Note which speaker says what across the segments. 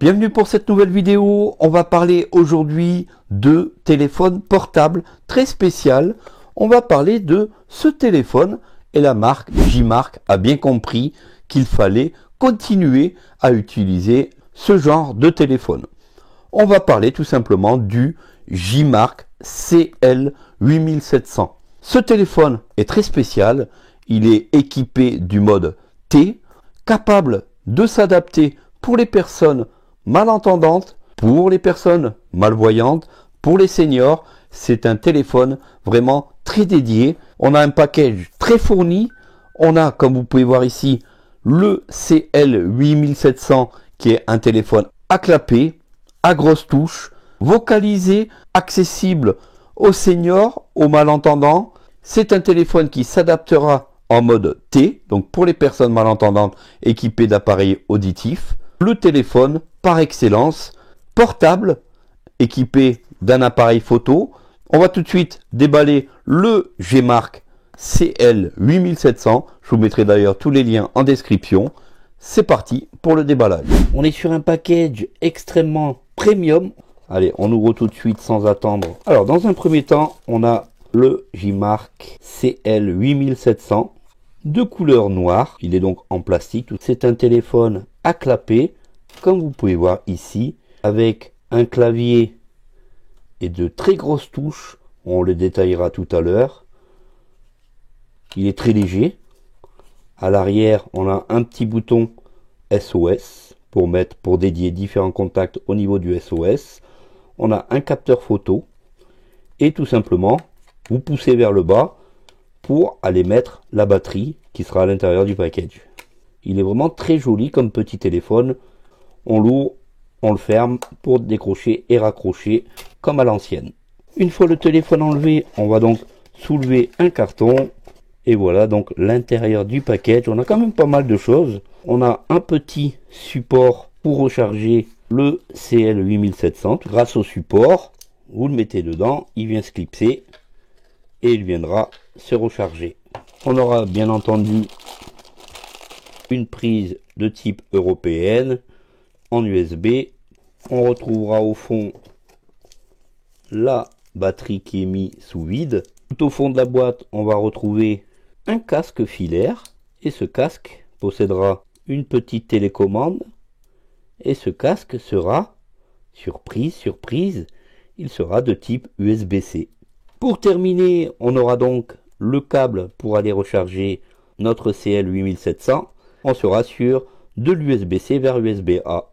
Speaker 1: Bienvenue pour cette nouvelle vidéo. On va parler aujourd'hui de téléphone portable très spécial. On va parler de ce téléphone et la marque J-Mark a bien compris qu'il fallait continuer à utiliser ce genre de téléphone. On va parler tout simplement du J-Mark CL8700. Ce téléphone est très spécial. Il est équipé du mode T, capable de s'adapter pour les personnes malentendantes, pour les personnes malvoyantes, pour les seniors. C'est un téléphone vraiment très dédié. On a un package très fourni. On a, comme vous pouvez voir ici, le CL8700 qui est un téléphone à clapet, à grosses touches, vocalisé, accessible aux seniors, aux malentendants. C'est un téléphone qui s'adaptera en mode T, donc pour les personnes malentendantes équipées d'appareils auditifs. Le téléphone par excellence, portable, équipé d'un appareil photo. On va tout de suite déballer le J-Mark CL8700. Je vous mettrai d'ailleurs tous les liens en description. C'est parti pour le déballage. On est sur un package extrêmement premium. Allez, on ouvre tout de suite sans attendre. Alors, dans un premier temps, on a le J-Mark CL8700 de couleur noire. Il est donc en plastique. C'est un téléphone à clapet, comme vous pouvez voir ici, avec un clavier et de très grosses touches. On le détaillera tout à l'heure. Il est très léger. À l'arrière, on a un petit bouton SOS pour dédier différents contacts au niveau du SOS. On a un capteur photo et tout simplement, vous poussez vers le bas pour aller mettre la batterie qui sera à l'intérieur du package. Il est vraiment très joli comme petit téléphone. On l'ouvre, on le ferme pour décrocher et raccrocher comme à l'ancienne. Une fois le téléphone enlevé, on va donc soulever un carton. Et voilà donc l'intérieur du package. On a quand même pas mal de choses. On a un petit support pour recharger le CL8700. Grâce au support, vous le mettez dedans, il vient se clipser et il viendra se recharger. On aura bien entendu une prise de type européenne en USB. On retrouvera au fond la batterie qui est mise sous vide. Tout au fond de la boîte, on va retrouver un casque filaire et ce casque possédera une petite télécommande et ce casque sera, surprise, il sera de type USB-C. Pour terminer, on aura donc le câble pour aller recharger notre CL8700. On sera sur de l'USB-C vers USB-A.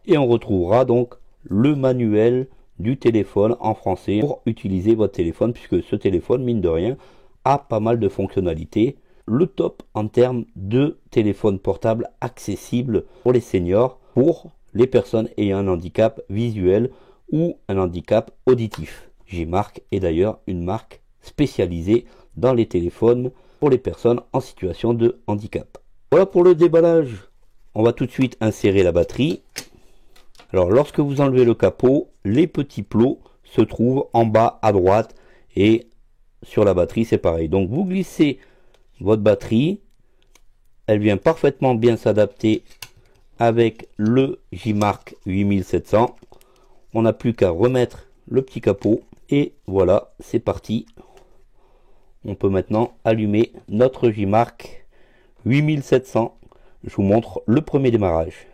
Speaker 1: Et on retrouvera donc le manuel du téléphone en français pour utiliser votre téléphone, puisque ce téléphone, mine de rien, a pas mal de fonctionnalités. Le top en termes de téléphone portable accessible pour les seniors, pour les personnes ayant un handicap visuel ou un handicap auditif. J-Mark est d'ailleurs une marque spécialisée dans les téléphones pour les personnes en situation de handicap. Voilà pour le déballage. On va tout de suite insérer la batterie. Alors lorsque vous enlevez le capot, les petits plots se trouvent en bas à droite et sur la batterie c'est pareil. Donc vous glissez votre batterie, elle vient parfaitement bien s'adapter avec le J-Mark 8700. On n'a plus qu'à remettre le petit capot et voilà, c'est parti. On peut maintenant allumer notre J-Mark 8700. Je vous montre le premier démarrage.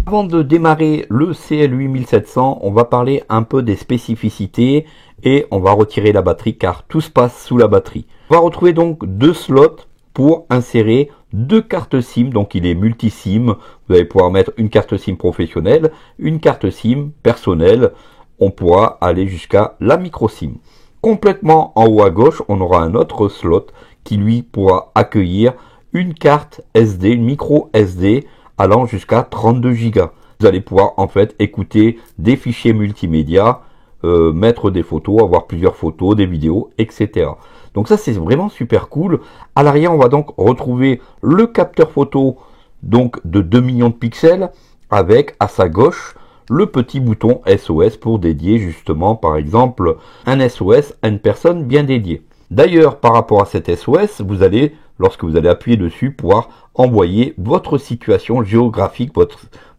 Speaker 1: Avant de démarrer le CL8700, on va parler un peu des spécificités et on va retirer la batterie car tout se passe sous la batterie. On va retrouver donc deux slots pour insérer deux cartes SIM. Donc il est multi-SIM. Vous allez pouvoir mettre une carte SIM professionnelle, une carte SIM personnelle. On pourra aller jusqu'à la micro SIM. Complètement en haut à gauche, on aura un autre slot qui lui pourra accueillir une carte SD, une micro SD allant jusqu'à 32 Go. Vous allez pouvoir en fait écouter des fichiers multimédia, mettre des photos, avoir plusieurs photos, des vidéos, etc. Donc ça c'est vraiment super cool. À l'arrière, on va donc retrouver le capteur photo donc de 2 millions de pixels avec à sa gauche le petit bouton SOS pour dédier justement par exemple un SOS à une personne bien dédiée. D'ailleurs, par rapport à cet SOS, vous allez, lorsque vous allez appuyer dessus, pouvoir envoyer votre situation géographique,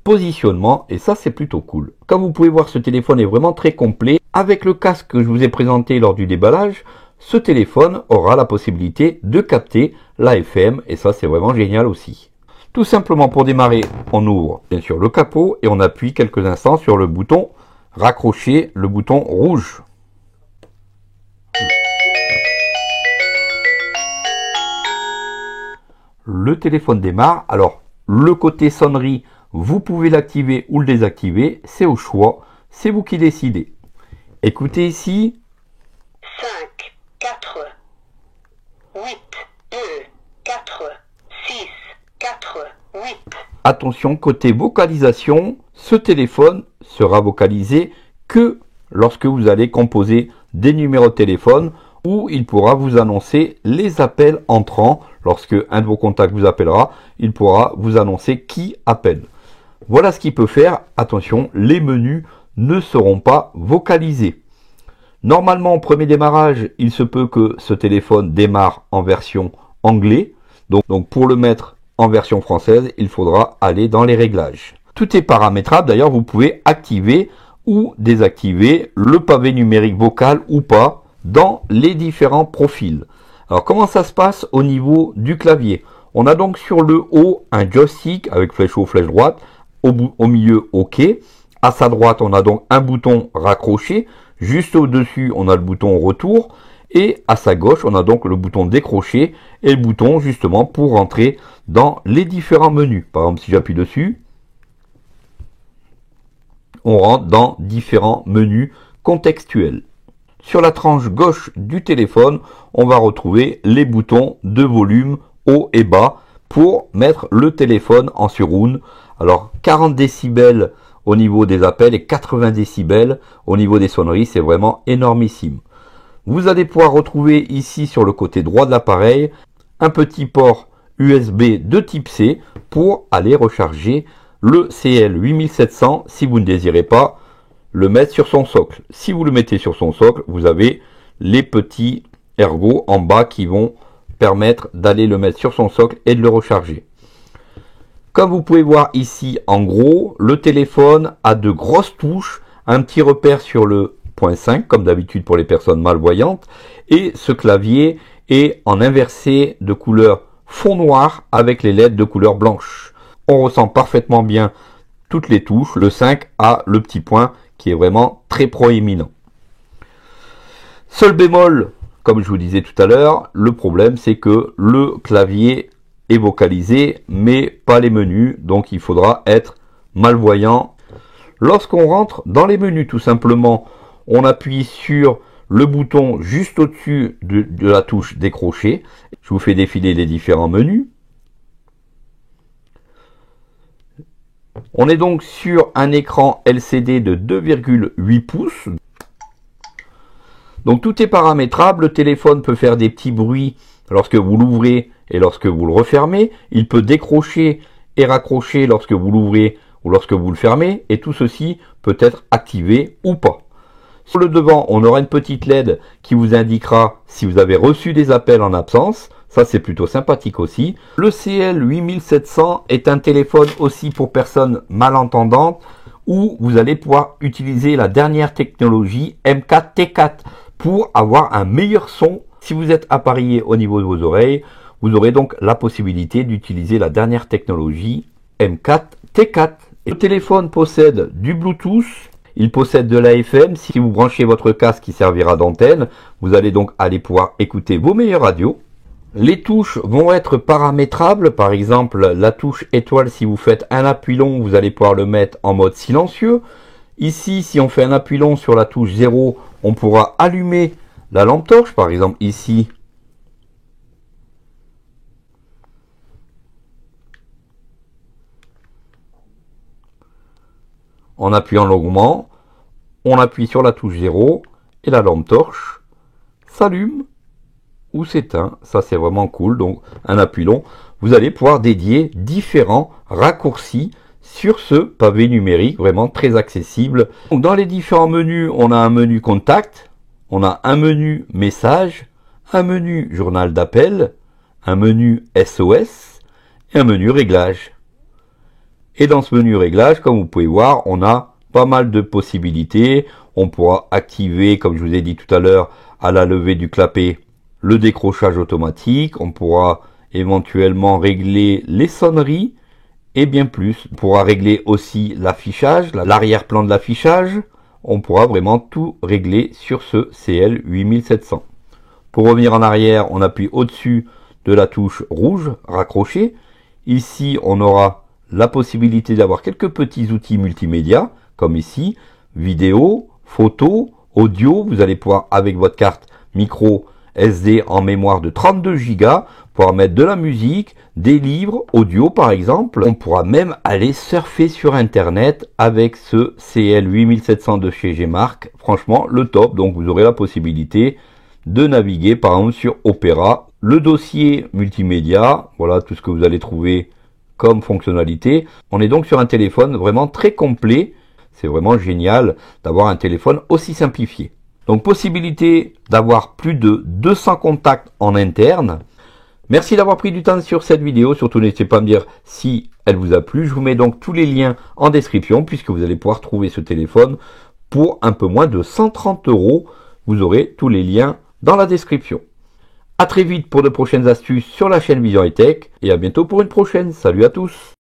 Speaker 1: positionnement, et ça c'est plutôt cool. Comme vous pouvez voir, ce téléphone est vraiment très complet. Avec le casque que je vous ai présenté lors du déballage, ce téléphone aura la possibilité de capter la FM, et ça c'est vraiment génial aussi. Tout simplement, pour démarrer, on ouvre bien sûr le capot et on appuie quelques instants sur le bouton raccrocher, le bouton rouge. Le téléphone démarre. Alors, le côté sonnerie, vous pouvez l'activer ou le désactiver, c'est au choix, c'est vous qui décidez. Écoutez ici.
Speaker 2: 5, 4, 8, 2, 4, 6, 4, 8.
Speaker 1: Attention, côté vocalisation, ce téléphone sera vocalisé que lorsque vous allez composer des numéros de téléphone, où il pourra vous annoncer les appels entrants. Lorsque un de vos contacts vous appellera, il pourra vous annoncer qui appelle. Voilà ce qu'il peut faire. Attention, les menus ne seront pas vocalisés. Normalement, au premier démarrage, il se peut que ce téléphone démarre en version anglais. Donc pour le mettre en version française, il faudra aller dans les réglages. Tout est paramétrable. D'ailleurs, vous pouvez activer ou désactiver le pavé numérique vocal ou pas dans les différents profils. Alors comment ça se passe au niveau du clavier? On a donc sur le haut un joystick avec flèche haut, flèche droite, au milieu OK. À sa droite, on a donc un bouton raccrocher. Juste au-dessus, on a le bouton retour. Et à sa gauche, on a donc le bouton décrocher et le bouton justement pour rentrer dans les différents menus. Par exemple, si j'appuie dessus, on rentre dans différents menus contextuels. Sur la tranche gauche du téléphone, on va retrouver les boutons de volume haut et bas pour mettre le téléphone en surround. Alors 40 décibels au niveau des appels et 80 décibels au niveau des sonneries, c'est vraiment énormissime. Vous allez pouvoir retrouver ici sur le côté droit de l'appareil un petit port USB de type C pour aller recharger le CL8700 si vous ne désirez pas le mettre sur son socle. Si vous le mettez sur son socle, vous avez les petits ergots en bas qui vont permettre d'aller le mettre sur son socle et de le recharger. Comme vous pouvez voir ici, en gros, le téléphone a de grosses touches, un petit repère sur le point 5, comme d'habitude pour les personnes malvoyantes, et ce clavier est en inversé de couleur fond noir avec les LED de couleur blanche. On ressent parfaitement bien toutes les touches. Le 5 a le petit point qui est vraiment très proéminent. Seul bémol, comme je vous disais tout à l'heure, le problème c'est que le clavier est vocalisé mais pas les menus, donc il faudra être malvoyant. Lorsqu'on rentre dans les menus, tout simplement, on appuie sur le bouton juste au-dessus de la touche décrocher. Je vous fais défiler les différents menus. On est donc sur un écran LCD de 2,8 pouces. Donc tout est paramétrable. Le téléphone peut faire des petits bruits lorsque vous l'ouvrez et lorsque vous le refermez. Il peut décrocher et raccrocher lorsque vous l'ouvrez ou lorsque vous le fermez. Et tout ceci peut être activé ou pas. Sur le devant, on aura une petite LED qui vous indiquera si vous avez reçu des appels en absence. Ça, c'est plutôt sympathique aussi. Le CL8700 est un téléphone aussi pour personnes malentendantes où vous allez pouvoir utiliser la dernière technologie M4T4 pour avoir un meilleur son. Si vous êtes appareillé au niveau de vos oreilles, vous aurez donc la possibilité d'utiliser la dernière technologie M4T4. Et le téléphone possède du Bluetooth. Il possède de la FM. Si vous branchez votre casque qui servira d'antenne, vous allez donc aller pouvoir écouter vos meilleures radios. Les touches vont être paramétrables. Par exemple, la touche étoile, si vous faites un appui long, vous allez pouvoir le mettre en mode silencieux. Ici, si on fait un appui long sur la touche 0, on pourra allumer la lampe torche. Par exemple, ici, en appuyant longuement, on appuie sur la touche 0 et la lampe torche s'allume ou s'éteint. Ça, c'est vraiment cool. Donc, un appui long, vous allez pouvoir dédier différents raccourcis sur ce pavé numérique, vraiment très accessible. Donc, dans les différents menus, on a un menu contact, on a un menu message, un menu journal d'appel, un menu SOS et un menu réglage. Et dans ce menu réglage, comme vous pouvez voir, on a pas mal de possibilités. On pourra activer, comme je vous ai dit tout à l'heure, à la levée du clapet, le décrochage automatique. On pourra éventuellement régler les sonneries et bien plus. On pourra régler aussi l'affichage, l'arrière-plan de l'affichage. On pourra vraiment tout régler sur ce CL8700. Pour revenir en arrière, on appuie au-dessus de la touche rouge, raccrocher. Ici, on aura la possibilité d'avoir quelques petits outils multimédia, comme ici, vidéo, photo, audio. Vous allez pouvoir, avec votre carte micro SD en mémoire de 32 Go, pouvoir mettre de la musique, des livres, audio par exemple. On pourra même aller surfer sur Internet avec ce CL8700 de chez Gmark. Franchement, le top. Donc vous aurez la possibilité de naviguer par exemple sur Opera. Le dossier multimédia, voilà tout ce que vous allez trouver comme fonctionnalité. On est donc sur un téléphone vraiment très complet. C'est vraiment génial d'avoir un téléphone aussi simplifié. Donc possibilité d'avoir plus de 200 contacts en interne. Merci d'avoir pris du temps sur cette vidéo. Surtout n'hésitez pas à me dire si elle vous a plu. Je vous mets donc tous les liens en description puisque vous allez pouvoir trouver ce téléphone pour un peu moins de 130 €. Vous aurez tous les liens dans la description. À très vite pour de prochaines astuces sur la chaîne Vision High Tech et à bientôt pour une prochaine. Salut à tous!